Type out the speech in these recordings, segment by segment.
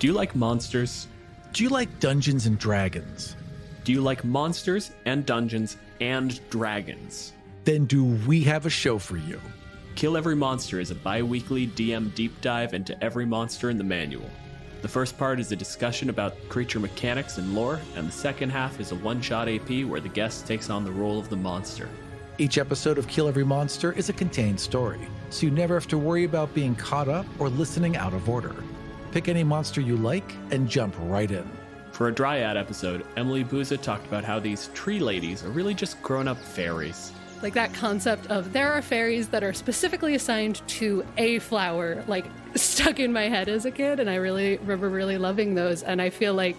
Do you like monsters? Do you like Dungeons and Dragons? Do you like monsters and dungeons and dragons? Then do we have a show for you. Kill Every Monster is a bi-weekly DM deep dive into every monster in the manual. The first part is a discussion about creature mechanics and lore, and the second half is a one-shot AP where the guest takes on the role of the monster. Each episode of Kill Every Monster is a contained story, so you never have to worry about being caught up or listening out of order. Pick any monster you like and jump right in. For a Dryad episode, Emily Booza talked about how these tree ladies are really just grown-up fairies. Like that concept of there are fairies that are specifically assigned to a flower, like stuck in my head as a kid, and I really remember really loving those. And I feel like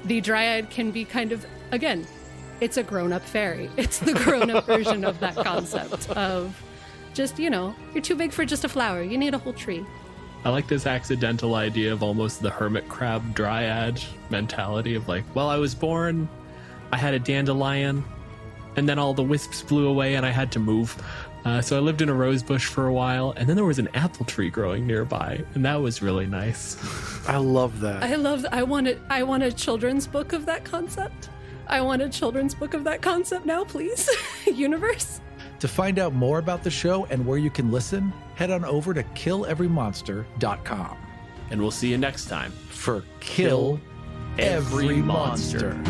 the Dryad can be kind of, again, it's a grown-up fairy. It's the grown-up version of that concept of just, you're too big for just a flower. You need a whole tree. I like this accidental idea of almost the hermit crab dryad mentality of like, well, I was born, I had a dandelion, and then all the wisps flew away and I had to move. So I lived in a rose bush for a while, and then there was an apple tree growing nearby, and that was really nice. I love that. I want a children's book of that concept. I want a children's book of that concept now, please. Universe. To find out more about the show and where you can listen, head on over to killeverymonster.com. And we'll see you next time for Kill Every Monster.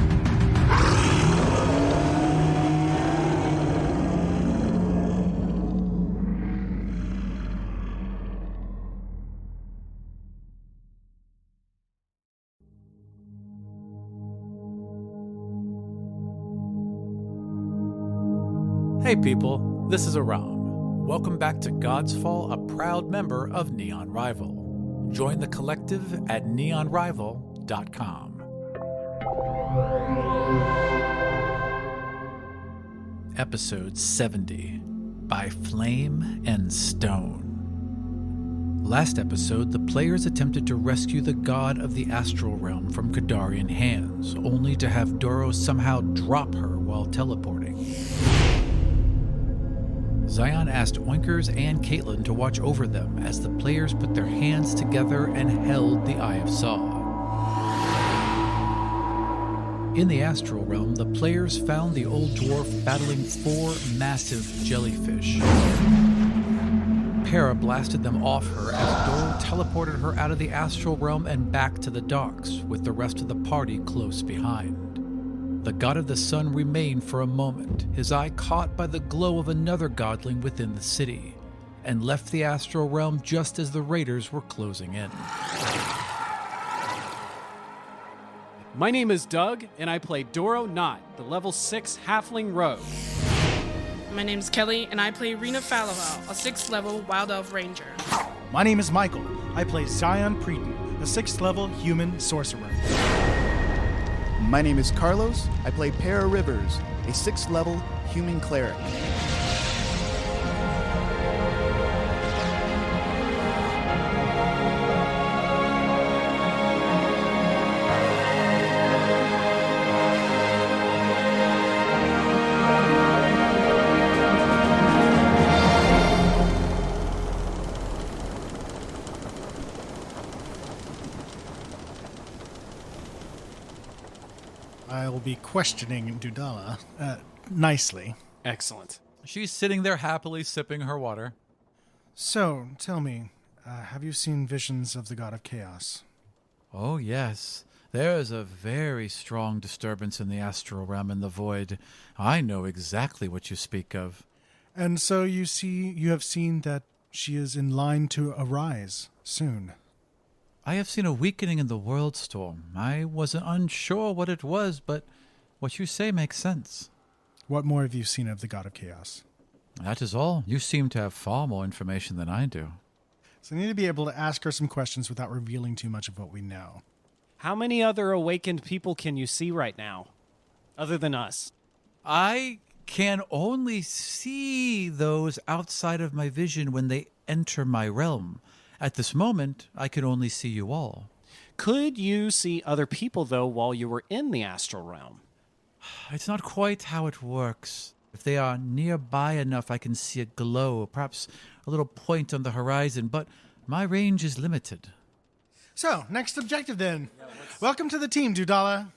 Hey people, this is Aram. Welcome back to Godsfall, a proud member of Neon Rival. Join the collective at neonrival.com. Episode 70, By Flame and Stone. Last episode, the players attempted to rescue the god of the Astral Realm from Kadarian hands, only to have Dorro somehow drop her while teleporting. Xion asked Oinkers and Caitlyn to watch over them as the players put their hands together and held the Eye of Saw. In the Astral Realm, the players found the old dwarf battling 4 massive jellyfish. Pera blasted them off her as Dorro teleported her out of the Astral Realm and back to the docks, with the rest of the party close behind. The god of the sun remained for a moment, his eye caught by the glow of another godling within the city, and left the Astral Realm just as the raiders were closing in. My name is Doug, and I play Dorro Knott, the level 6 halfling rogue. My name is Kelly, and I play Rina Falaval, a 6th level wild elf ranger. My name is Michael. I play Xion Praeten, a 6th level human sorcerer. My name is Carlos. I play Pera Rivers, a 6th level human cleric. I will be questioning Dudala nicely. Excellent. She's sitting there happily sipping her water. So, tell me, have you seen visions of the god of chaos? Oh, yes. There is a very strong disturbance in the Astral Realm and the Void. I know exactly what you speak of. And so you have seen that she is in line to arise soon. I have seen a weakening in the world storm. I wasn't unsure what it was, but what you say makes sense. What more have you seen of the god of chaos? That is all. You seem to have far more information than I do. So I need to be able to ask her some questions without revealing too much of what we know. How many other awakened people can you see right now, other than us? I can only see those outside of my vision when they enter my realm. At this moment, I can only see you all. Could you see other people, though, while you were in the Astral Realm? It's not quite how it works. If they are nearby enough, I can see a glow, perhaps a little point on the horizon, but my range is limited. So, next objective then. Welcome to the team, Dudala.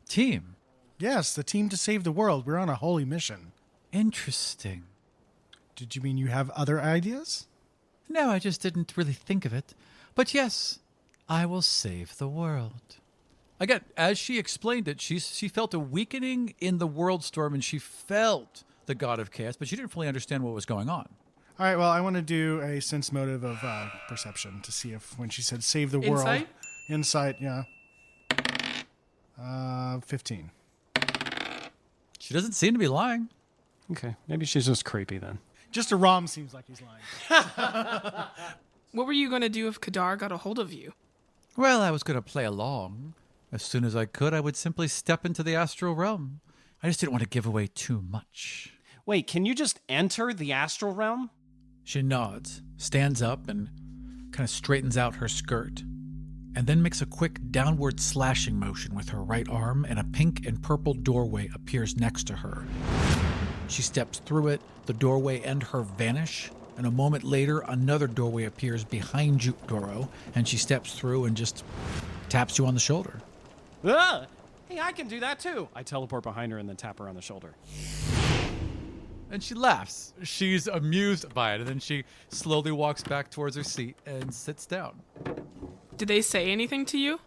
Team. Yes, the team to save the world. We're on a holy mission. Interesting. Did you mean you have other ideas? No, I just didn't really think of it. But yes, I will save the world. Again, as she explained it, she felt a weakening in the world storm, and she felt the god of chaos, but she didn't fully understand what was going on. All right, well, I want to do a sense motive of perception to see if when she said save the world. Insight? Insight, yeah. 15. She doesn't seem to be lying. Okay, maybe she's just creepy then. Just a Rom seems like he's lying. What were you going to do if Kadar got a hold of you? Well, I was going to play along. As soon as I could, I would simply step into the Astral Realm. I just didn't want to give away too much. Wait, can you just enter the Astral Realm? She nods, stands up, and kind of straightens out her skirt, and then makes a quick downward slashing motion with her right arm, and a pink and purple doorway appears next to her. She steps through it, the doorway and her vanish, and a moment later, another doorway appears behind you, Dorro, and she steps through and just taps you on the shoulder. Ah! Hey, I can do that too. I teleport behind her and then tap her on the shoulder. And she laughs. She's amused by it, and then she slowly walks back towards her seat and sits down. Did they say anything to you?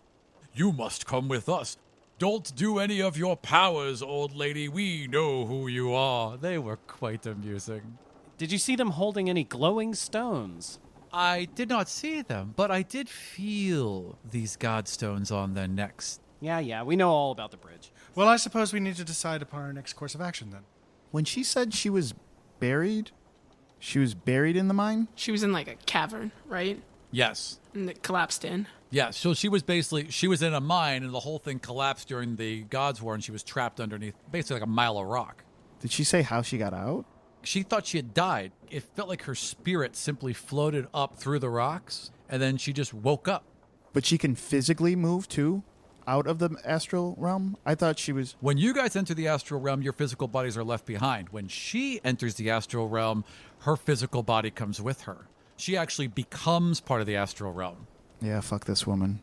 You must come with us. Don't do any of your powers, old lady. We know who you are. They were quite amusing. Did you see them holding any glowing stones? I did not see them, but I did feel these godstones on their necks. Yeah, we know all about the bridge. Well, I suppose we need to decide upon our next course of action then. When she said she was buried in the mine? She was in like a cavern, right? Yes. And it collapsed in. Yeah, so she was in a mine, and the whole thing collapsed during the God's War, and she was trapped underneath basically like a mile of rock. Did she say how she got out? She thought she had died. It felt like her spirit simply floated up through the rocks, and then she just woke up. But she can physically move too? Out of the Astral Realm? I thought she was... When you guys enter the Astral Realm, your physical bodies are left behind. When she enters the Astral Realm, her physical body comes with her. She actually becomes part of the Astral Realm. Yeah, fuck this woman.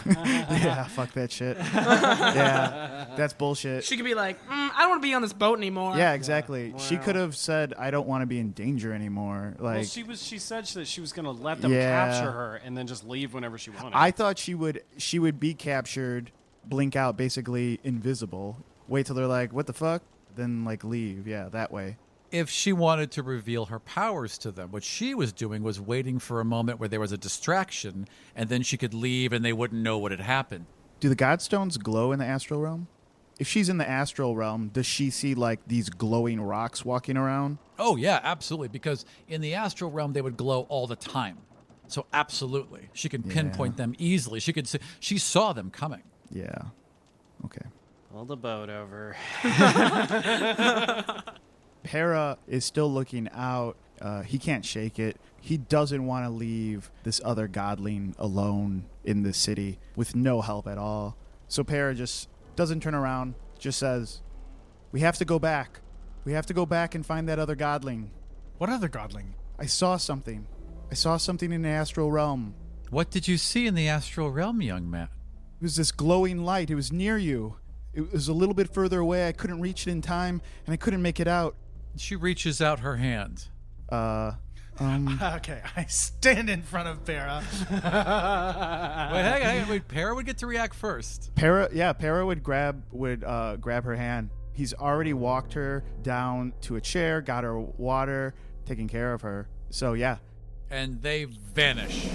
Yeah, fuck that shit. Yeah, that's bullshit. She could be like, I don't want to be on this boat anymore. Yeah, exactly. She could have said, I don't want to be in danger anymore. Like, well, she said that she was going to let them Yeah. capture her and then just leave whenever she wanted. I thought she would be captured, blink out, basically invisible. Wait till they're like, what the fuck? Then like leave. Yeah, that way. If she wanted to reveal her powers to them, what she was doing was waiting for a moment where there was a distraction, and then she could leave and they wouldn't know what had happened. Do the Godstones glow in the Astral Realm? If she's in the Astral Realm, does she see like these glowing rocks walking around? Oh, yeah, absolutely, because in the Astral Realm, they would glow all the time. So absolutely. She could pinpoint them easily. She saw them coming. Yeah. Okay. Pull the boat over. Pera is still looking out. He can't shake it. He doesn't want to leave this other godling alone in the city with no help at all. So Pera just doesn't turn around, just says, we have to go back. We have to go back and find that other godling. What other godling? I saw something. I saw something in the Astral Realm. What did you see in the Astral Realm, young man? It was this glowing light. It was near you. It was a little bit further away. I couldn't reach it in time, and I couldn't make it out. She reaches out her hand. Okay, I stand in front of Pera. Wait, Pera would get to react first. Pera would grab her hand. He's already walked her down to a chair, got her water, taking care of her. So yeah. And they vanish.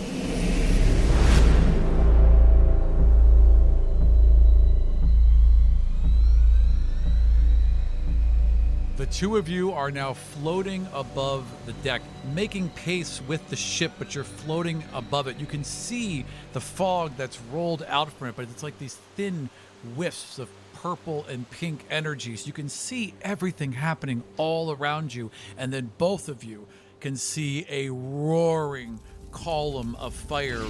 The two of you are now floating above the deck, making pace with the ship, but you're floating above it. You can see the fog that's rolled out from it, but it's like these thin wisps of purple and pink energies. You can see everything happening all around you, and then both of you can see a roaring column of fire.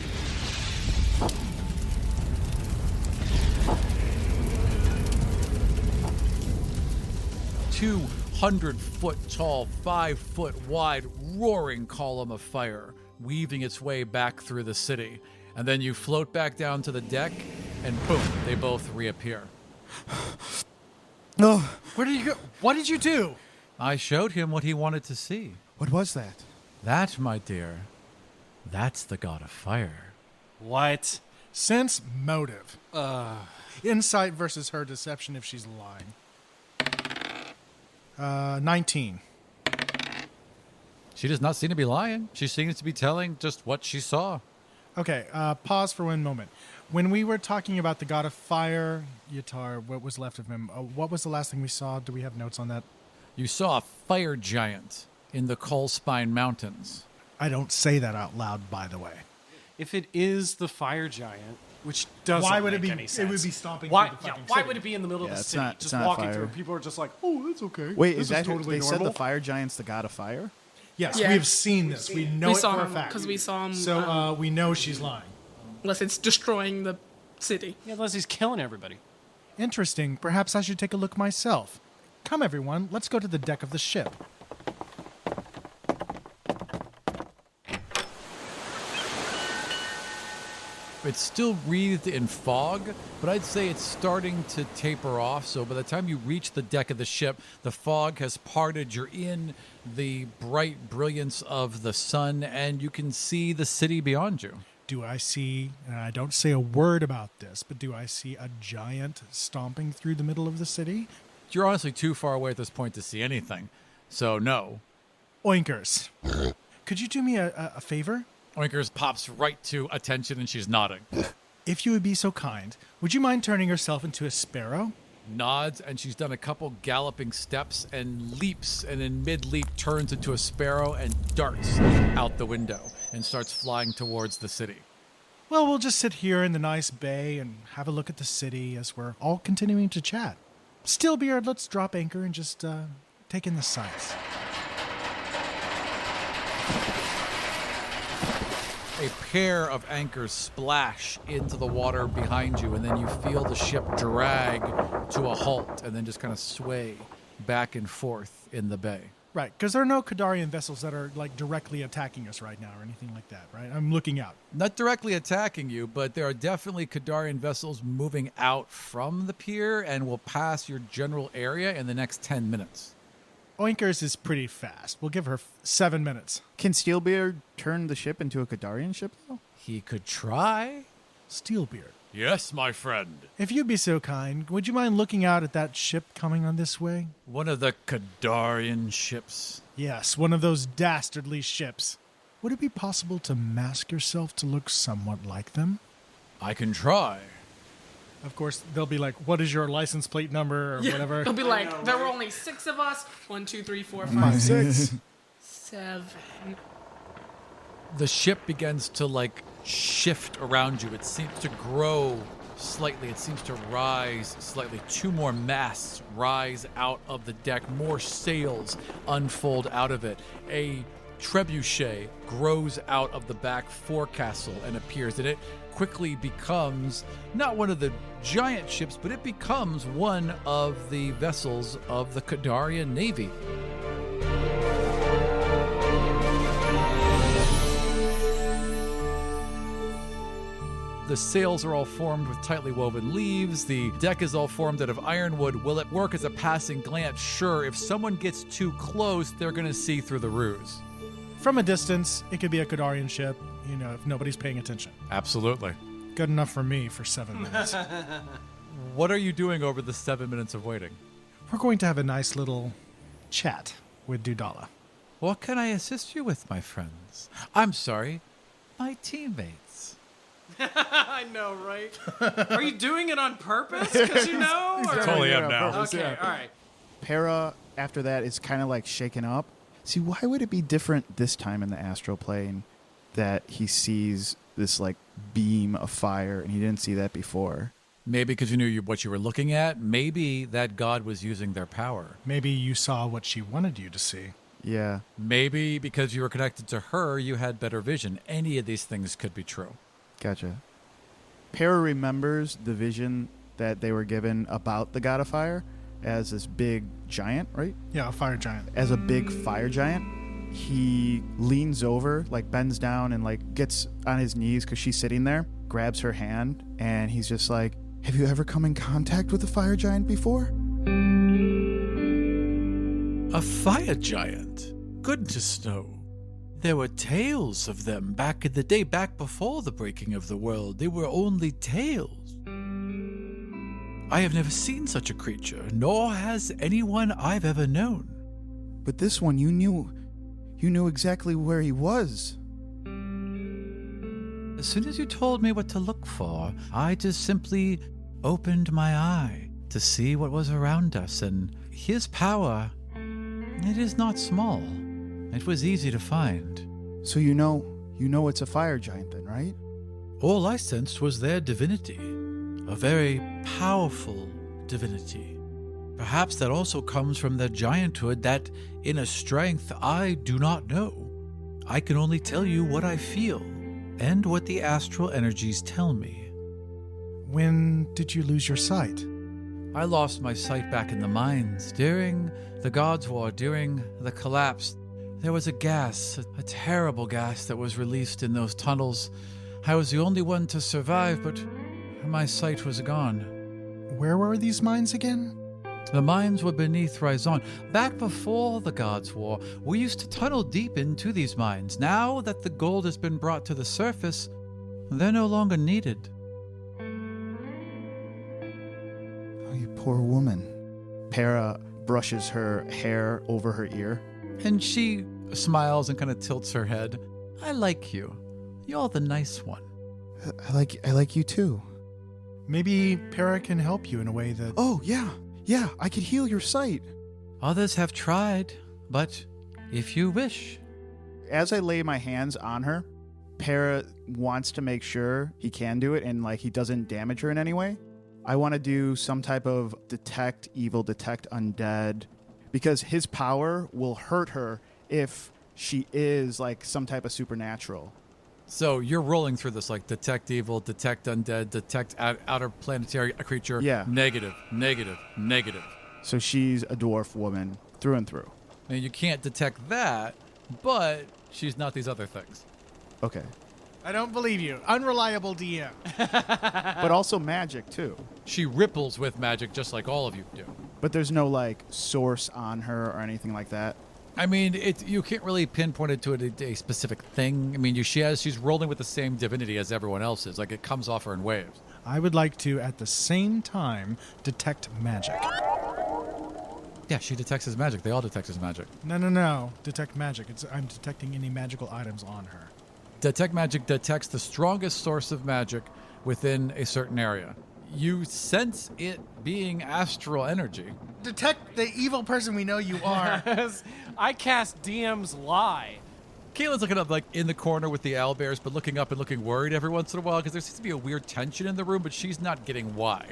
200-foot tall, 5-foot wide, roaring column of fire, weaving its way back through the city. And then you float back down to the deck, and boom, they both reappear. Oh, Where did you go? What did you do? I showed him what he wanted to see. what was that? That, my dear, that's the god of fire. What? Sense motive. Insight versus her deception if she's lying. 19. She does not seem to be lying. She seems to be telling just what she saw. Okay, pause for one moment. When we were talking about the god of fire, Yatar, what was left of him, what was the last thing we saw? Do we have notes on that? You saw a fire giant in the Coalspine Mountains. I don't say that out loud, by the way. If it is the fire giant, which doesn't Why would it make be? any It sense. would be stomping Why, through the yeah, fucking why city. would it be in the middle Yeah, of the it's city, not- just it's not walking fire. through? People are just like, "Oh, that's okay." Wait, this is that totally they said normal. the fire giant's the god of fire? Yes, Yeah. we've seen this. We know We it saw for a him, fact. 'cause we saw him, So we know she's lying. Unless it's destroying the city. Yeah, unless he's killing everybody. Interesting. Perhaps I should take a look myself. Come, everyone. Let's go to the deck of the ship. It's still wreathed in fog, but I'd say it's starting to taper off. So by the time you reach the deck of the ship, the fog has parted. You're in the bright brilliance of the sun, and you can see the city beyond you. Do I see, and I don't say a word about this, but do I see a giant stomping through the middle of the city? You're honestly too far away at this point to see anything. So no. Oinkers. Could you do me a favor? Oinkers pops right to attention, and she's nodding. If you would be so kind, would you mind turning yourself into a sparrow? Nods, and she's done a couple galloping steps and leaps, and in mid-leap turns into a sparrow and darts out the window and starts flying towards the city. Well, we'll just sit here in the nice bay and have a look at the city as we're all continuing to chat. Steelbeard, let's drop anchor and just take in the sights. A pair of anchors splash into the water behind you, and then you feel the ship drag to a halt and then just kind of sway back and forth in the bay. Right, because there are no Kadarian vessels that are like directly attacking us right now or anything like that, right? I'm looking out. Not directly attacking you, but there are definitely Kadarian vessels moving out from the pier and will pass your general area in the next 10 minutes. Oinkers is pretty fast. We'll give her 7 minutes. Can Steelbeard turn the ship into a Kadarian ship, though? He could try. Steelbeard, Yes, my friend. if you'd be so kind, would you mind looking out at that ship coming on this way? One of the Kadarian ships. Yes, one of those dastardly ships. Would it be possible to mask yourself to look somewhat like them? I can try. Of course, they'll be like, what is your license plate number or whatever? They'll be like, there were only 6 of us. 1, 2, 3, 4, 5, 6. 7. The ship begins to like shift around you. It seems to grow slightly. It seems to rise slightly. 2 more masts rise out of the deck. More sails unfold out of it. A trebuchet grows out of the back forecastle and appears, and it quickly becomes not one of the giant ships, but it becomes one of the vessels of the Kadarian Navy. The sails are all formed with tightly woven leaves. The deck is all formed out of ironwood. Will it work as a passing glance? Sure. If someone gets too close, they're going to see through the ruse. From a distance, it could be a Kadarian ship, you know, if nobody's paying attention. Absolutely. Good enough for me for 7 minutes. What are you doing over the 7 minutes of waiting? We're going to have a nice little chat with Dudala. What can I assist you with, my friends? I'm sorry, my teammates. I know, right? Are you doing it on purpose? Because you know? Or? Totally am now. Okay, all right. Pera, after that, is kind of like shaken up. See, why would it be different this time in the astral plane that he sees this like beam of fire and he didn't see that before? Maybe because you knew what you were looking at. Maybe that god was using their power. Maybe you saw what she wanted you to see. Yeah. Maybe because you were connected to her, you had better vision. Any of these things could be true. Gotcha. Pera remembers the vision that they were given about the god of fire as this big giant, right? Yeah, a fire giant. As a big fire giant. he leans over, like bends down and like gets on his knees because she's sitting there, grabs her hand, and he's just like, have you ever come in contact with a fire giant before? A fire giant? Goodness no. There were tales of them back in the day, back before the breaking of the world. They were only tales. I have never seen such a creature, nor has anyone I've ever known. But this one, you knew exactly where he was. As soon as you told me what to look for, I just simply opened my eye to see what was around us, and his power, it is not small. It was easy to find. So you know it's a fire giant then, right? All I sensed was their divinity, a very powerful divinity. Perhaps that also comes from their gianthood, that inner strength I do not know. I can only tell you what I feel and what the astral energies tell me. When did you lose your sight? I lost my sight back in the mines during the Gods' War, during the collapse. There was a gas, a terrible gas that was released in those tunnels. I was the only one to survive, but my sight was gone. Where were these mines again? The mines were beneath Rizon. Back before the Gods' War, we used to tunnel deep into these mines. Now that the gold has been brought to the surface, they're no longer needed. Oh, you poor woman. Pera brushes her hair over her ear. And she smiles and kind of tilts her head. I like you. You're the nice one. I like you too. Maybe Pera can help you in a way that... Oh, yeah, I could heal your sight. Others have tried, but if you wish. As I lay my hands on her, Pera wants to make sure he can do it and like he doesn't damage her in any way. I want to do some type of detect evil, detect undead, because his power will hurt her if she is like some type of supernatural. So you're rolling through this like detect evil, detect undead, detect outer planetary creature. Yeah. Negative. So she's a dwarf woman through and through. And you can't detect that, but she's not these other things. Okay. I don't believe you. Unreliable DM. But also magic too. She ripples with magic just like all of you do. But there's no like source on her or anything like that. I mean, you can't really pinpoint it to a specific thing. I mean, she's rolling with the same divinity as everyone else is. Like, it comes off her in waves. I would like to, at the same time, detect magic. Yeah, she detects his magic. They all detect his magic. No. Detect magic. I'm detecting any magical items on her. Detect magic detects the strongest source of magic within a certain area. You sense it being astral energy. Detect the evil person we know you are. I cast DM's lie. Caitlyn's looking up like in the corner with the owlbears, but looking up and looking worried every once in a while because there seems to be a weird tension in the room, but she's not getting why.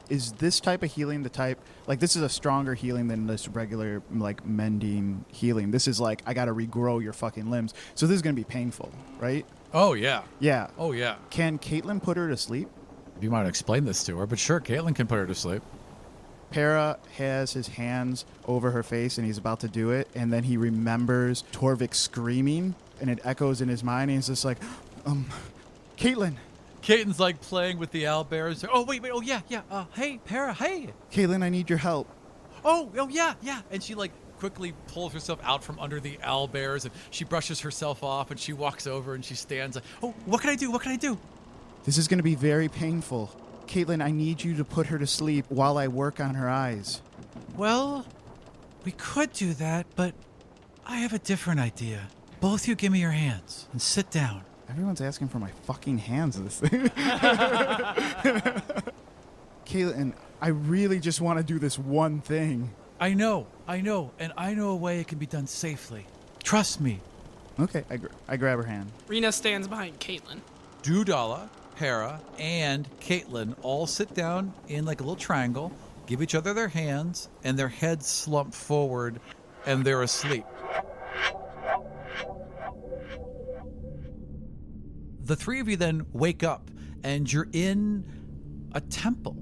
Is this type of healing the type, like this is a stronger healing than this regular like mending healing? This is like, I gotta regrow your fucking limbs. So this is gonna be painful, right? Oh, yeah. Yeah. Oh, yeah. Can Caitlyn put her to sleep? You might explain this to her, but sure, Caitlyn can put her to sleep. Pera has his hands over her face and he's about to do it, and then he remembers Torrvic screaming and it echoes in his mind and he's just like, Caitlyn. Caitlyn's like playing with the owlbears. Oh, wait, oh, yeah. Hey, Pera, hey. Caitlyn, I need your help. Oh, yeah. And she like quickly pulls herself out from under the owlbears and she brushes herself off and she walks over and she stands like, oh, what can I do? This is going to be very painful. Caitlyn, I need you to put her to sleep while I work on her eyes. Well, we could do that, but I have a different idea. Both you give me your hands and sit down. Everyone's asking for my fucking hands in this thing. Caitlyn, I really just want to do this one thing. I know, and I know a way it can be done safely. Trust me. Okay, I grab her hand. Rina stands behind Caitlyn. Dudala, Pera, and Caitlyn all sit down in like a little triangle, give each other their hands, and their heads slump forward, and they're asleep. The three of you then wake up, and you're in a temple.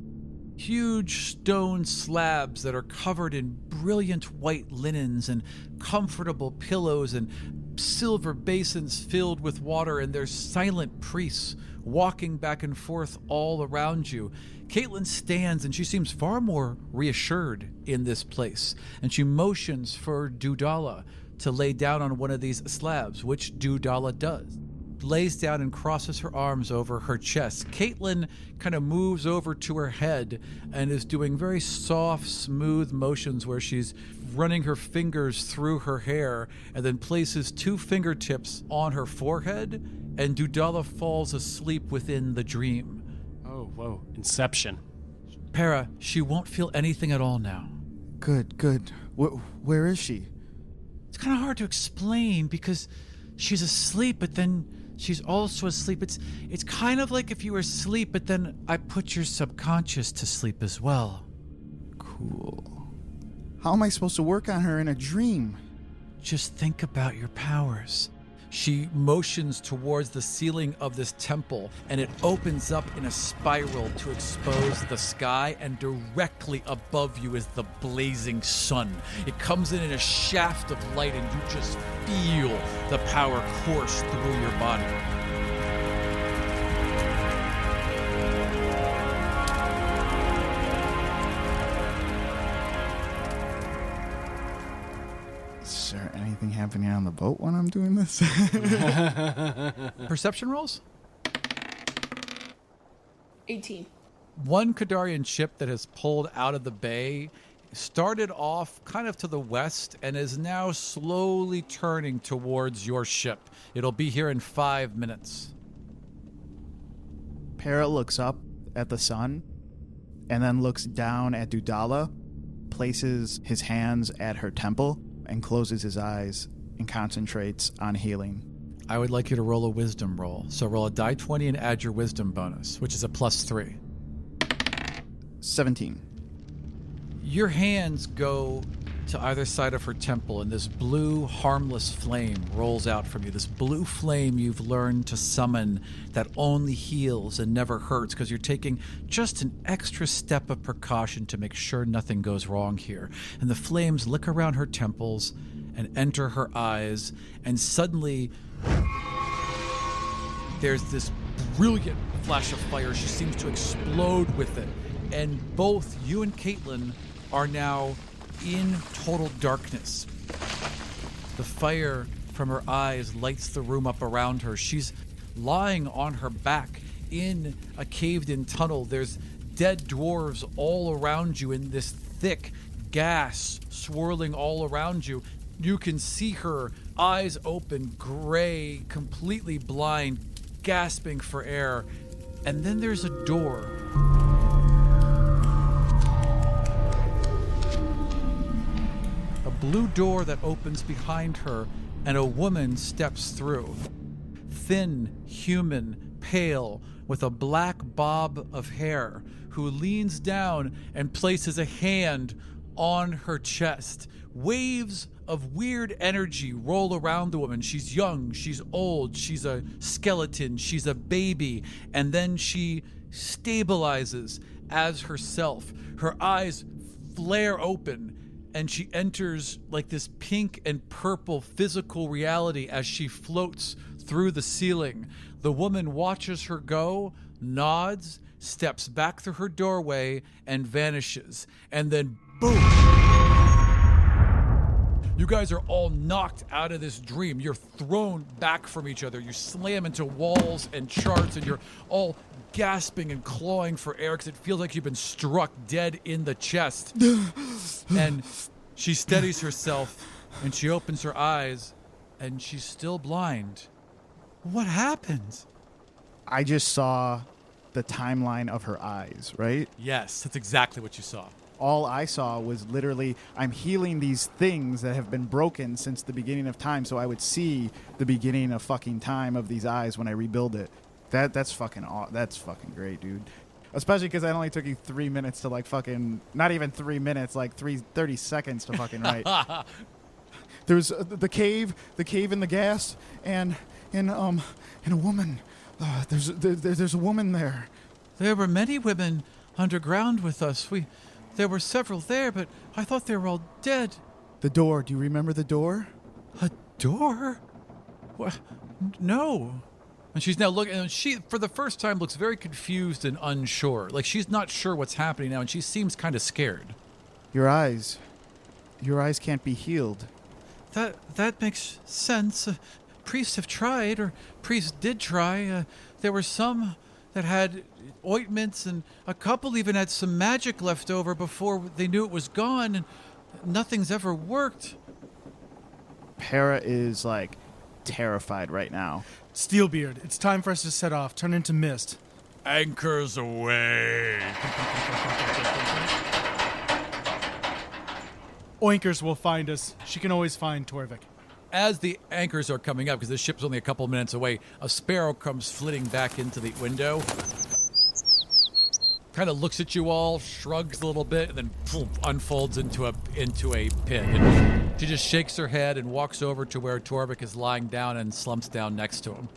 huge stone slabs that are covered in brilliant white linens and comfortable pillows and silver basins filled with water, and there's silent priests walking back and forth all around you. Caitlyn stands and she seems far more reassured in this place, and she motions for Dudala to lay down on one of these slabs, which Dudala does. Lays down and crosses her arms over her chest. Caitlyn kind of moves over to her head and is doing very soft, smooth motions where she's running her fingers through her hair, and then places 2 fingertips on her forehead, and Dudala falls asleep within the dream. Oh, whoa. Inception. Pera, she won't feel anything at all now. Good. Where is she? It's kind of hard to explain because she's asleep, but then she's also asleep. It's kind of like if you were asleep, but then I put your subconscious to sleep as well. Cool. How am I supposed to work on her in a dream? Just think about your powers. She motions towards the ceiling of this temple, and it opens up in a spiral to expose the sky, and directly above you is the blazing sun. It comes in a shaft of light, and you just feel the power course through your body. Is there anything happening on the boat when I'm doing this? Perception rolls? 18. One Kadarian ship that has pulled out of the bay started off kind of to the west and is now slowly turning towards your ship. It'll be here in 5 minutes. Pera looks up at the sun and then looks down at Dudala, places his hands at her temple, and closes his eyes and concentrates on healing. I would like you to roll a wisdom roll. So roll a die 20 and add your wisdom bonus, which is a +3. 17. Your hands go to either side of her temple, and this blue, harmless flame rolls out from you. This blue flame you've learned to summon that only heals and never hurts, because you're taking just an extra step of precaution to make sure nothing goes wrong here. And the flames lick around her temples and enter her eyes, and suddenly there's this brilliant flash of fire. She seems to explode with it, and both you and Caitlyn are now in total darkness. The fire from her eyes lights the room up around her. She's lying on her back in a caved-in tunnel. There's dead dwarves all around you in this thick gas swirling all around you. You can see her eyes open, gray, completely blind, gasping for air. And then there's a door. Blue door that opens behind her, and a woman steps through. Thin, human, pale, with a black bob of hair, who leans down and places a hand on her chest. Waves of weird energy roll around the woman. She's young, she's old, she's a skeleton, she's a baby, and then she stabilizes as herself. Her eyes flare open, and she enters like this pink and purple physical reality as she floats through the ceiling. The woman watches her go, nods, steps back through her doorway, and vanishes. And then, boom! You guys are all knocked out of this dream. You're thrown back from each other. You slam into walls and charts, and you're all gasping and clawing for air because it feels like you've been struck dead in the chest. And she steadies herself, and she opens her eyes, and she's still blind. What happened? I just saw the timeline of her eyes, right? Yes, that's exactly what you saw. All I saw was literally, I'm healing these things that have been broken since the beginning of time, so I would see the beginning of fucking time of these eyes when I rebuild it. That's fucking great, dude. Especially because it only took you 3 minutes to, like, fucking, not even 3 minutes, like 30 seconds to fucking write. There's the cave in the gas, and a woman. There's a woman there. There were many women underground with us. There were several there, but I thought they were all dead. The door. Do you remember the door? A door? What? No. And she's now looking, and she, for the first time, looks very confused and unsure. Like she's not sure what's happening now, and she seems kind of scared. Your eyes. Your eyes can't be healed. That makes sense. Priests have tried, or priests did try. There were some that had ointments, and a couple even had some magic left over before they knew it was gone, and nothing's ever worked. Pera is, like, terrified right now. Steelbeard, it's time for us to set off. Turn into mist. Anchors away. Oinkers will find us. She can always find Torrvic. As the anchors are coming up, because the ship's only a couple minutes away, a sparrow comes flitting back into the window, kind of looks at you all, shrugs a little bit, and then poof, unfolds into a pin. And she just shakes her head and walks over to where Torrvic is lying down and slumps down next to him.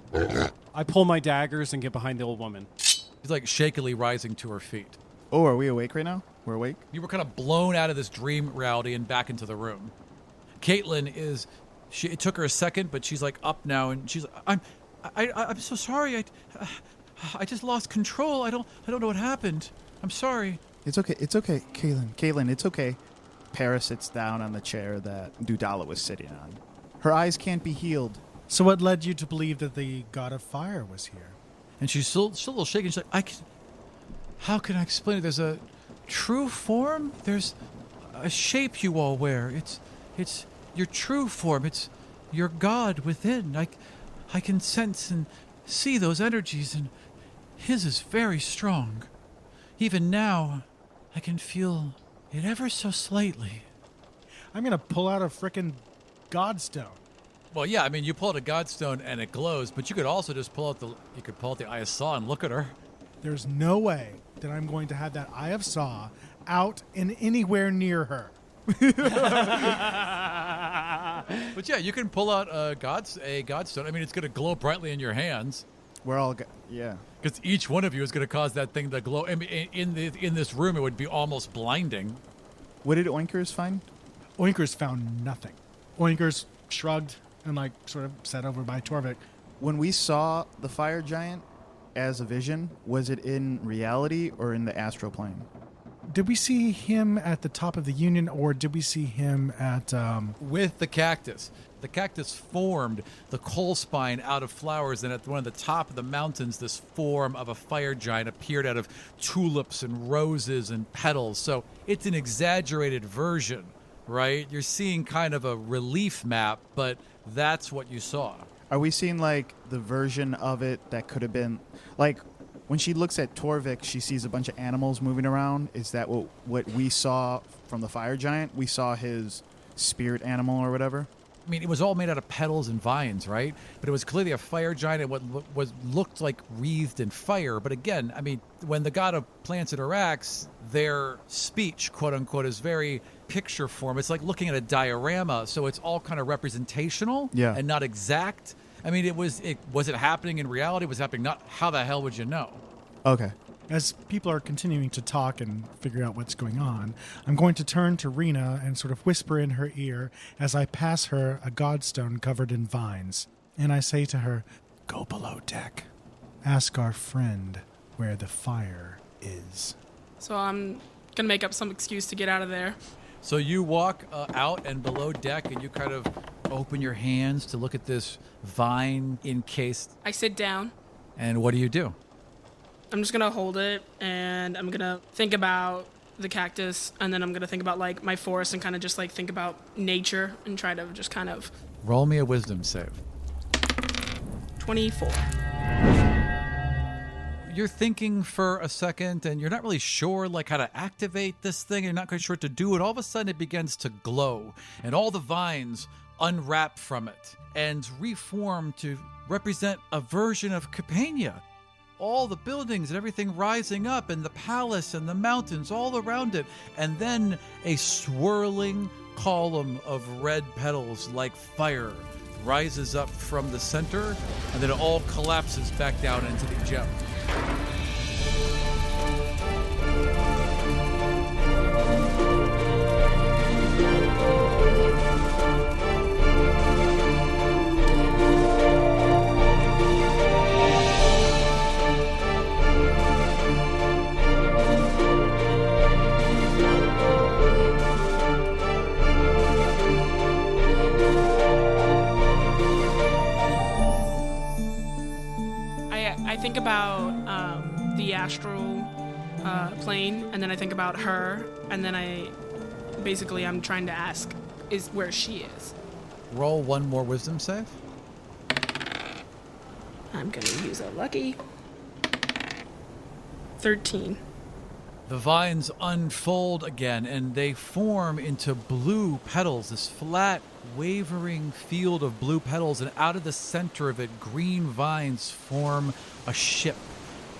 I pull my daggers and get behind the old woman. She's like shakily rising to her feet. Oh, are we awake right now? We're awake? You were kind of blown out of this dream reality and back into the room. Caitlyn is... It took her a second, but she's like up now, and she's like, I'm so sorry. I just lost control. I don't know what happened. I'm sorry. It's okay, Caitlyn, it's okay. Pera sits down on the chair that Dudala was sitting on. Her eyes can't be healed. So what led you to believe that the god of fire was here? And she's still a little shaken. She's like, how can I explain it? There's a true form. There's a shape you all wear. It's your true form. It's your god within. I can sense and see those energies, and his is very strong. Even now, I can feel it ever so slightly. I'm going to pull out a frickin' godstone. Well, yeah, I mean, you pull out a godstone and it glows, but you could also just pull out the Eye of Saw and look at her. There's no way that I'm going to have that Eye of Saw out and anywhere near her. But yeah, you can pull out a godstone. I mean, it's going to glow brightly in your hands. We're all, yeah. Because each one of you is going to cause that thing to glow. I mean, in this room, it would be almost blinding. What did Oinkers find? Oinkers found nothing. Oinkers shrugged and sort of sat over by Torrvic. When we saw the fire giant as a vision, was it in reality or in the astral plane? Did we see him at the top of the Union, or did we see him at... With the cactus. The cactus formed the coal spine out of flowers, and at one of the top of the mountains, this form of a fire giant appeared out of tulips and roses and petals. So it's an exaggerated version, right? You're seeing kind of a relief map, but that's what you saw. Are we seeing, the version of it that could have been... When she looks at Torrvic, she sees a bunch of animals moving around. Is that what we saw from the fire giant? We saw his spirit animal or whatever? I mean, it was all made out of petals and vines, right? But it was clearly a fire giant and what looked like wreathed in fire. But again, I mean, when the god of plants interacts, their speech, quote unquote, is very picture form. It's like looking at a diorama, so it's all kind of representational and not exact. I mean, was it happening in reality? Was it happening not? How the hell would you know? Okay. As people are continuing to talk and figure out what's going on, I'm going to turn to Rina and sort of whisper in her ear as I pass her a godstone covered in vines. And I say to her, "Go below deck. Ask our friend where the fire is." So I'm going to make up some excuse to get out of there. So you walk out and below deck, and you kind of open your hands to look at this vine encased. I sit down. And what do you do? I'm just going to hold it, and I'm going to think about the cactus, and then I'm going to think about, my forest and kind of just, think about nature and try to just kind of... Roll me a wisdom save. 24. You're thinking for a second, and you're not really sure how to activate this thing. You're not quite sure what to do, and all of a sudden it begins to glow, and all the vines unwrap from it and reform to represent a version of Capena. All the buildings and everything rising up, and the palace and the mountains all around it, and then a swirling column of red petals like fire rises up from the center, and then it all collapses back down into the gem. I think about the astral plane, and then I think about her, and then I'm trying to ask is where she is. Roll one more wisdom save. I'm gonna use a lucky 13. The vines unfold again, and they form into blue petals, this flat, wavering field of blue petals, and out of the center of it, green vines form a ship.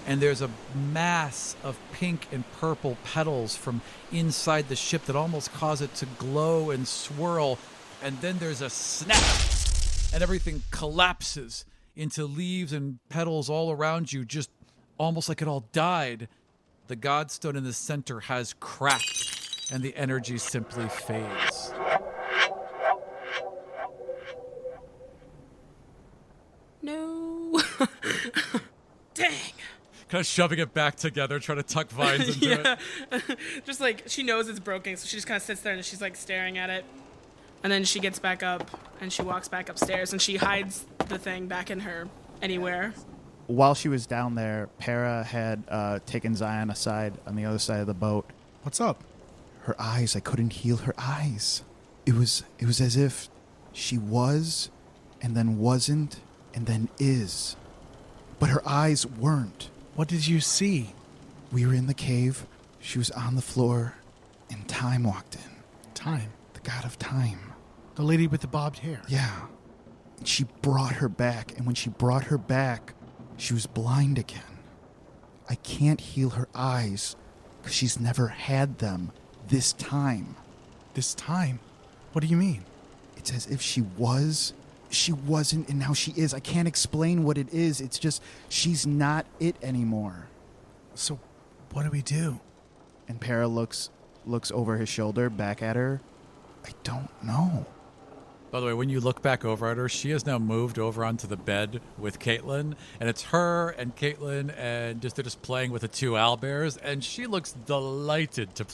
And there's a mass of pink and purple petals from inside the ship that almost cause it to glow and swirl. And then there's a snap, and everything collapses into leaves and petals all around you, just almost like it all died. The Godstone in the center has cracked, and the energy simply fades. No. Dang. Kind of shoving it back together, trying to tuck vines into it. Just like, she knows it's broken, so she just kind of sits there and she's like staring at it. And then she gets back up and she walks back upstairs and she hides the thing back in her anywhere. While she was down there, Pera had taken Xion aside on the other side of the boat. What's up? Her eyes, I couldn't heal her eyes. It was as if she was, and then wasn't, and then is. But her eyes weren't. What did you see? We were in the cave, she was on the floor, and Time walked in. Time. The god of time. The lady with the bobbed hair. Yeah. And she brought her back, and when she brought her back, she was blind again. I can't heal her eyes because she's never had them this time. This time? What do you mean? It's as if she was, she wasn't, and now she is. I can't explain what it is. It's just she's not it anymore. So what do we do? And Pera looks over his shoulder back at her. I don't know. By the way, when you look back over at her, she has now moved over onto the bed with Caitlyn, and it's her and Caitlyn, and they're just playing with the two owlbears, and she looks delighted to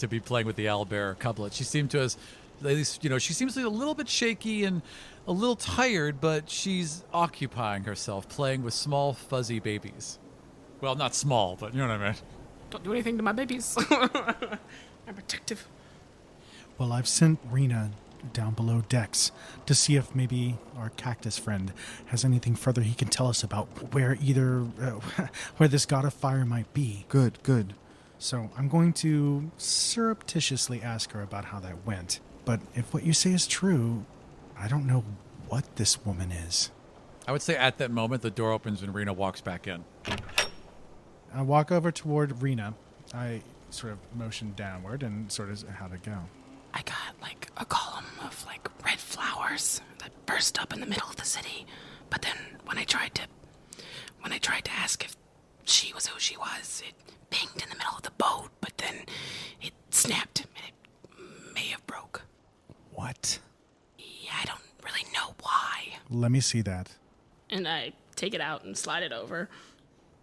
be playing with the owlbear couplet. She seemed to us, at least, she seems to be a little bit shaky and a little tired, but she's occupying herself playing with small fuzzy babies. Well, not small, but you know what I mean. Don't do anything to my babies. I'm protective. Well, I've sent Rina down below decks to see if maybe our cactus friend has anything further he can tell us about where where this god of fire might be. Good. So I'm going to surreptitiously ask her about how that went. But if what you say is true, I don't know what this woman is. I would say at that moment, the door opens and Rina walks back in. I walk over toward Rina. I sort of motion downward and sort of how'd it go? I got like a column of like red flowers that burst up in the middle of the city. But then when I tried to ask if she was who she was, it pinged in the middle of the boat, but then it snapped and it may have broke. What? Yeah, I don't really know why. Let me see that. And I take it out and slide it over.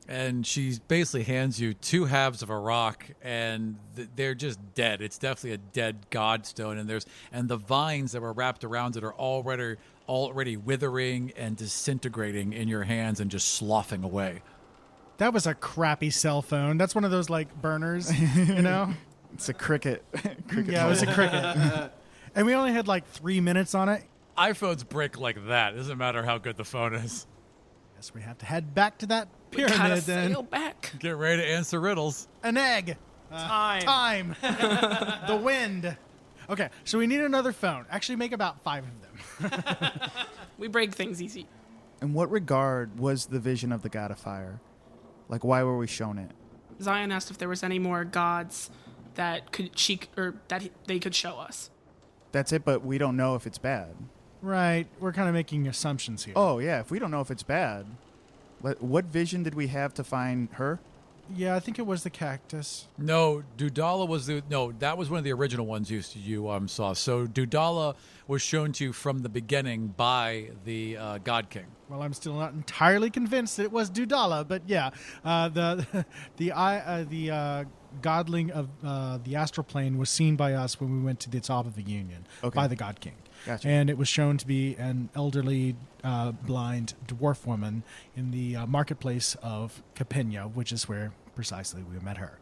And she basically hands you two halves of a rock, and they're just dead. It's definitely a dead godstone, and the vines that were wrapped around it are already withering and disintegrating in your hands and just sloughing away. That was a crappy cell phone. That's one of those like burners, you know? It's a cricket. Yeah, it was a cricket. And we only had like 3 minutes on it. iPhones break like that. It doesn't matter how good the phone is. Guess we have to head back to that We pyramid gotta then. sail back. Get ready to answer riddles. An egg. Time. The wind. Okay, so we need another phone. Actually, make about 5 of them. We break things easy. In what regard was the vision of the god of fire? Like, why were we shown it? Xion asked if there was any more gods that they could show us. That's it, but we don't know if it's bad. Right. We're kind of making assumptions here. Oh, yeah, if we don't know if it's bad, what vision did we have to find her? Yeah, I think it was the cactus. No, Dudala was that was one of the original ones you saw. So Dudala was shown to you from the beginning by the God King. Well, I'm still not entirely convinced that it was Dudala, but yeah, the godling of the astral plane was seen by us when we went to the top of the Union by the God King. Gotcha. And it was shown to be an elderly, blind dwarf woman in the marketplace of Capena, which is where precisely we met her.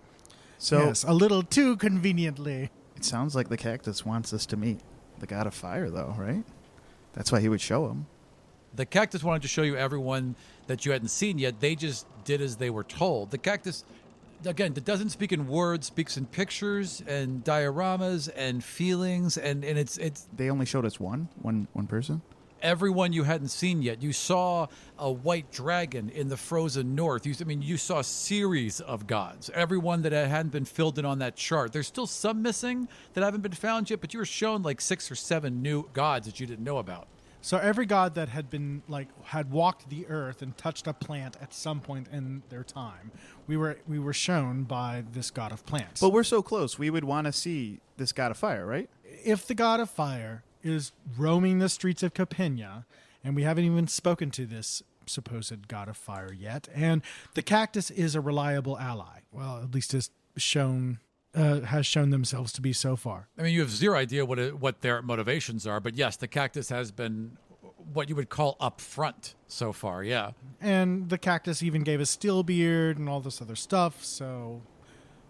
So Yes, a little too conveniently. it sounds like the cactus wants us to meet the god of fire, though, right? That's why he would show him. The cactus wanted to show you everyone that you hadn't seen yet. They just did as they were told. The cactus, again, that doesn't speak in words, speaks in pictures and dioramas and feelings, and it's They only showed us one person. everyone you hadn't seen yet. You saw a white dragon in the frozen north. You saw a series of gods. Everyone that hadn't been filled in on that chart. There's still some missing that haven't been found yet, but you were shown like 6 or 7 new gods that you didn't know about. So every god that had been had walked the earth and touched a plant at some point in their time, we were shown by this god of plants. But we're so close. We would want to see this god of fire, right? If the god of fire is roaming the streets of Capena, and we haven't even spoken to this supposed god of fire yet, and the cactus is a reliable ally. Well, at least has shown themselves to be so far. You have zero idea what their motivations are, but yes, the cactus has been what you would call upfront so far, yeah. And the cactus even gave us Steelbeard and all this other stuff, so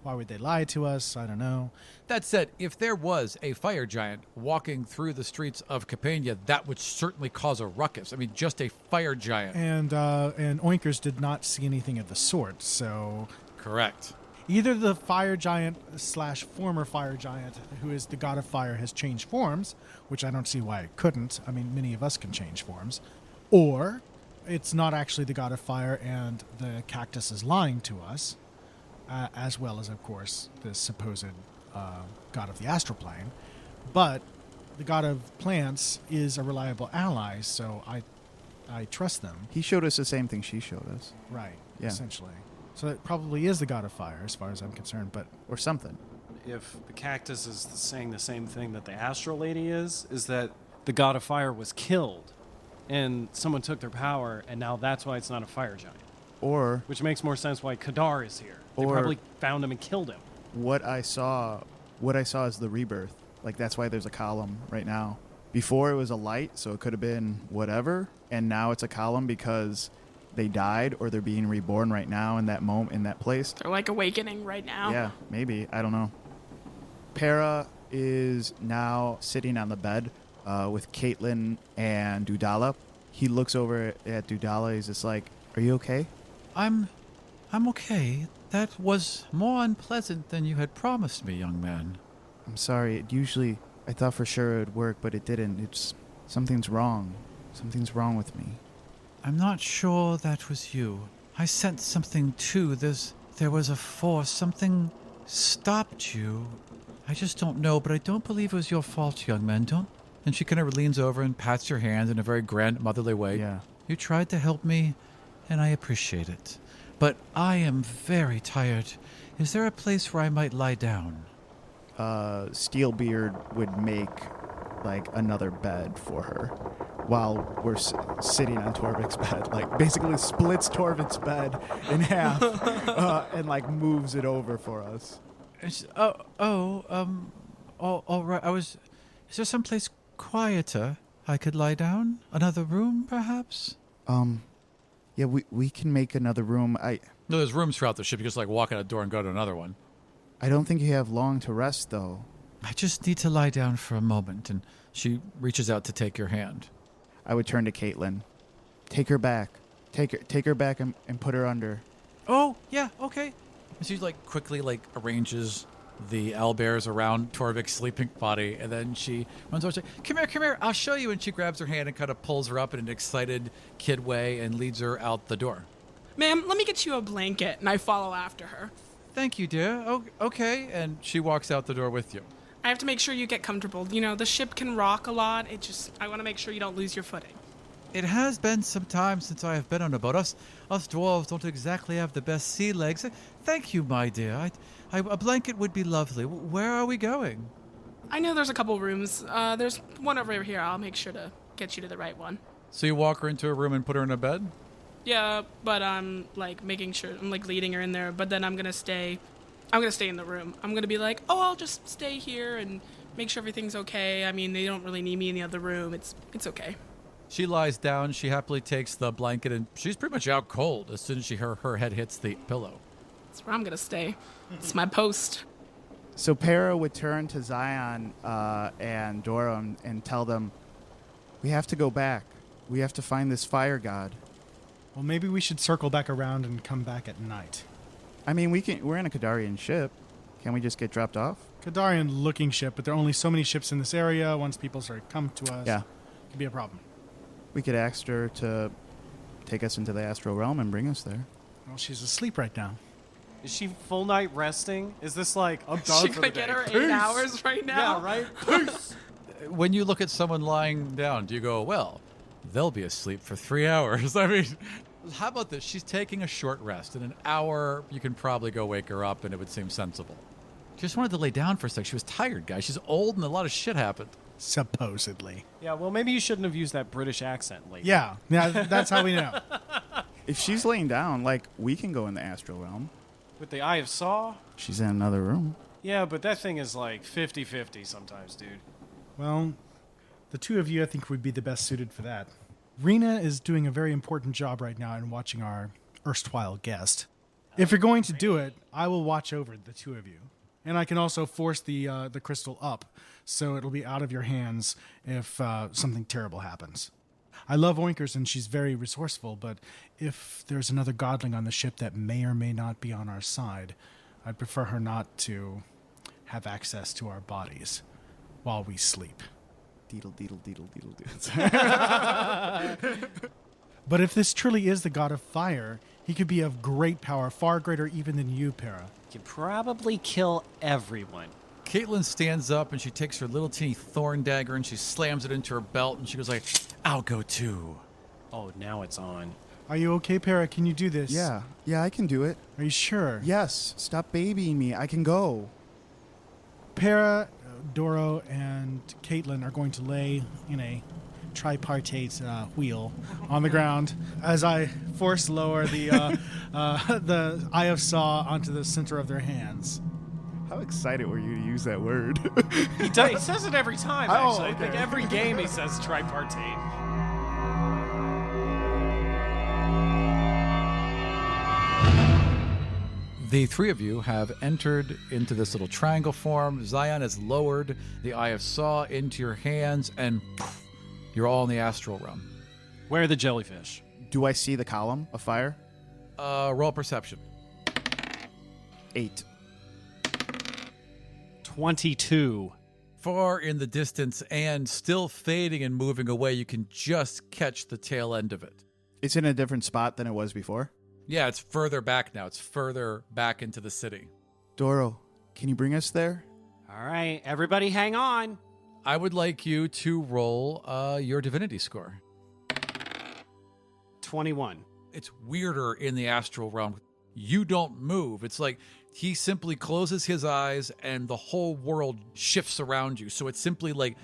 why would they lie to us? I don't know. That said, if there was a fire giant walking through the streets of Capena, that would certainly cause a ruckus. Just a fire giant. And Oinkers did not see anything of the sort, so Correct. either the fire giant / former fire giant, who is the god of fire, has changed forms, which I don't see why it couldn't. Many of us can change forms. Or it's not actually the god of fire and the cactus is lying to us, as well as, of course, the supposed god of the astral plane. But the god of plants is a reliable ally, so I trust them. He showed us the same thing she showed us. Right, Yeah. essentially. So it probably is the god of fire, as far as I'm concerned, but Or something. If the cactus is saying the same thing that the astral lady is that the god of fire was killed and someone took their power, and now that's why it's not a fire giant. Or Which makes more sense why Kadar is here. They Or- probably found him and killed him. what I saw is the rebirth. That's why there's a column right now. Before it was a light, so it could have been whatever, and now it's a column because they died or they're being reborn right now in that moment, in that place. They're like awakening right now. Yeah, maybe. I don't know. Pera is now sitting on the bed with Caitlyn and Dudala. He looks over at Dudala. He's just like, "Are you okay?" I'm okay. That was more unpleasant than you had promised me, young man. I'm sorry. I thought for sure it would work, but it didn't. Something's wrong. Something's wrong with me. I'm not sure that was you. I sensed something too. There was a force. Something stopped you. I just don't know, but I don't believe it was your fault, young man. Don't. And she kind of leans over and pats your hand in a very grandmotherly way. Yeah. You tried to help me, and I appreciate it. But I am very tired. Is there a place where I might lie down? Steelbeard would make another bed for her while we're sitting on Torrvic's bed. Basically splits Torrvic's bed in half and moves it over for us. All right. Is there someplace quieter I could lie down? Another room, perhaps? Yeah, we can make another room. No, there's rooms throughout the ship. You just walk out a door and go to another one. I don't think you have long to rest, though. I just need to lie down for a moment, and she reaches out to take your hand. I would turn to Caitlyn. Take her back. Take her back and put her under. Oh, yeah, okay. And she quickly arranges the owlbears around Torrvic's sleeping body, and then she runs over and says, come here, I'll show you. And she grabs her hand and kind of pulls her up in an excited kid way and leads her out the door. Ma'am, let me get you a blanket, and I follow after her. Thank you, dear. Oh, okay. And she walks out the door with you. I have to make sure you get comfortable. The ship can rock a lot. I want to make sure you don't lose your footing. It has been some time since I have been on a boat. Us dwarves don't exactly have the best sea legs. Thank you, my dear. A blanket would be lovely. Where are we going? I know there's a couple rooms. There's one over here. I'll make sure to get you to the right one. So you walk her into a room and put her in a bed? Yeah, but I'm making sure I'm leading her in there. But then I'm gonna stay I'm gonna stay in the room. I'm gonna be like, oh, I'll just stay here and make sure everything's okay. I mean, they don't really need me in the other room. It's okay. She lies down. She happily takes the blanket, and she's pretty much out cold as soon as her head hits the pillow. That's where I'm gonna stay. It's my post. So Pera would turn to Xion and Dorro and tell them, we have to go back. We have to find this fire god. Well, maybe we should circle back around and come back at night. I mean, we're in a Kadarian ship. Can we just get dropped off? Kadarian-looking ship, but there are only so many ships in this area. Once people start to come to us, Yeah. it could be a problem. We could ask her to take us into the Astral Realm and bring us there. Well, she's asleep right now. Is she full night resting? Is this like, I'm done She for could the day? get her 8 hours right now. Yeah, right? Peace! When you look at someone lying down, do you go, well, they'll be asleep for 3 hours? I mean, how about this? She's taking a short rest. In an hour, you can probably go wake her up, and it would seem sensible. She just wanted to lay down for a sec. She was tired, guys. She's old, and a lot of shit happened. Supposedly. Yeah, well, maybe you shouldn't have used that British accent lately. Yeah, that's how we know. If she's laying down, we can go in the Astral Realm. With the Eye of Saw? She's in another room. Yeah, but that thing is like 50-50 sometimes, dude. Well, the two of you, I think, would be the best suited for that. Rina is doing a very important job right now in watching our erstwhile guest. If you're going to do it, I will watch over the two of you. And I can also force the crystal up, so it'll be out of your hands if something terrible happens. I love Oinkers, and she's very resourceful, but if there's another godling on the ship that may or may not be on our side, I'd prefer her not to have access to our bodies while we sleep. Deedle, deedle, deedle, deedle, deedle. But if this truly is the god of fire, he could be of great power, far greater even than you, Pera. Could probably kill everyone. Caitlyn stands up, and she takes her little teeny thorn dagger, and she slams it into her belt, and she goes like, I'll go too. Oh, now it's on. Are you okay, Pera? Can you do this? Yeah, I can do it. Are you sure? Yes, stop babying me. I can go. Pera, Dorro, and Caitlyn are going to lay in a tripartite wheel on the ground as I force lower the Eye of Saw onto the center of their hands. How excited were you to use that word? He says it every time, Oh, actually. okay. Like every game he says tripartite. The three of you have entered into this little triangle form. Xion has lowered the Eye of Saw into your hands, and poof, you're all in the Astral Realm. Where are the jellyfish? Do I see the column of fire? Roll perception. 8. 22. Far in the distance and still fading and moving away, you can just catch the tail end of it. It's in a different spot than it was before. Yeah, it's further back now. It's further back into the city. Dorro, can you bring us there? All right, everybody hang on. I would like you to roll your divinity score. 21. It's weirder in the Astral Realm. You don't move. It's like he simply closes his eyes and the whole world shifts around you. So it's simply like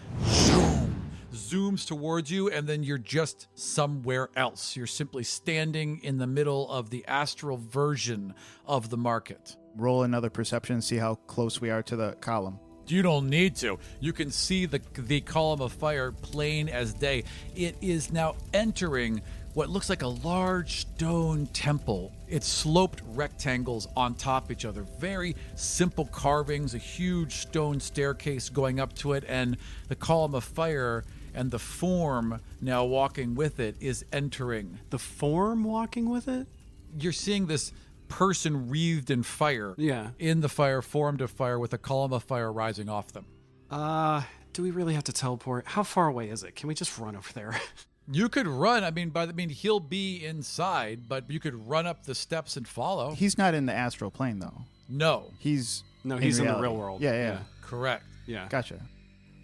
zooms towards you, and then you're just somewhere else. You're simply standing in the middle of the astral version of the market. Roll another perception and see how close we are to the column. You don't need to. You can see the column of fire plain as day. It is now entering what looks like a large stone temple. It's sloped rectangles on top of each other. Very simple carvings, a huge stone staircase going up to it, and the column of fire and the form now walking with it is entering. The form walking with it? You're seeing this person wreathed in fire. Yeah. In the fire, formed of fire, with a column of fire rising off them. Do we really have to teleport? How far away is it? Can we just run over there? You could run. He'll be inside, but you could run up the steps and follow. He's not in the astral plane, though. No. He's in the reality. real world. Yeah. Correct. Yeah. Gotcha.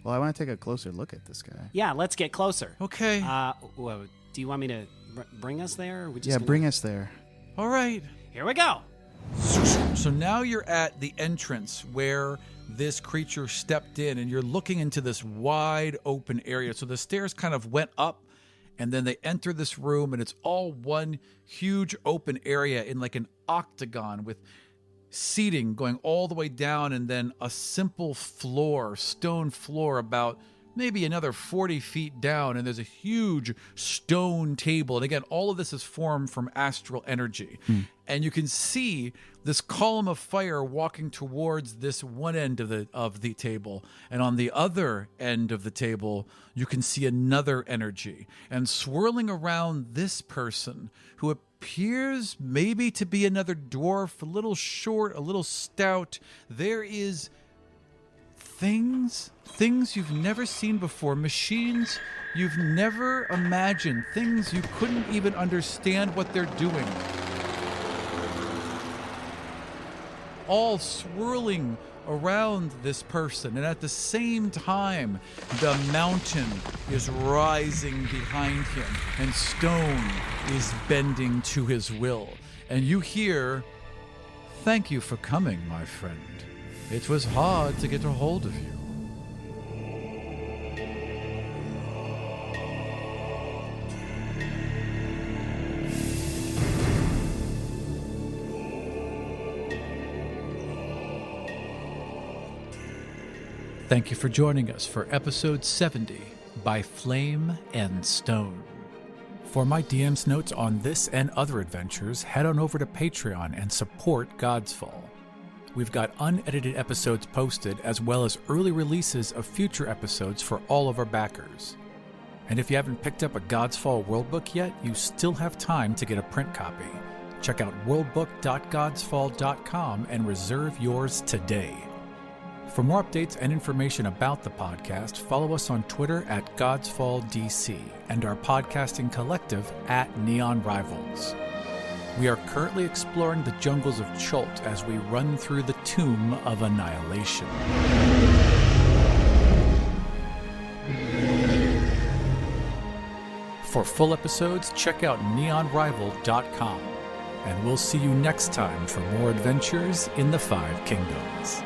Well, I want to take a closer look at this guy. Yeah, let's get closer. Okay. Whoa, do you want me to bring us there? Or we just Yeah, gonna... bring us there. All right. Here we go. So now you're at the entrance where this creature stepped in, and you're looking into this wide open area. So the stairs kind of went up, and then they enter this room, and it's all one huge open area in like an octagon with seating going all the way down, and then a simple floor, stone floor, about maybe another 40 feet down, and there's a huge stone table. And again, all of this is formed from astral energy. And you can see this column of fire walking towards this one end of the table. And on the other end of the table, you can see another energy. And swirling around this person, who appears maybe to be another dwarf, a little short, a little stout, there is things you've never seen before, machines you've never imagined, things you couldn't even understand what they're doing, all swirling around this person. And at the same time, the mountain is rising behind him, and stone is bending to his will. And you hear, "Thank you for coming, my friend. It was hard to get a hold of you." Thank you for joining us for episode 70 by Flame and Stone. For my DM's notes on this and other adventures, head on over to Patreon and support Godsfall. We've got unedited episodes posted, as well as early releases of future episodes for all of our backers. And if you haven't picked up a Godsfall Worldbook yet, you still have time to get a print copy. Check out worldbook.godsfall.com and reserve yours today. For more updates and information about the podcast, follow us on Twitter at GodsfallDC and our podcasting collective at Neon Rivals. We are currently exploring the jungles of Chult as we run through the Tomb of Annihilation. For full episodes, check out neonrival.com. And we'll see you next time for more adventures in the Five Kingdoms.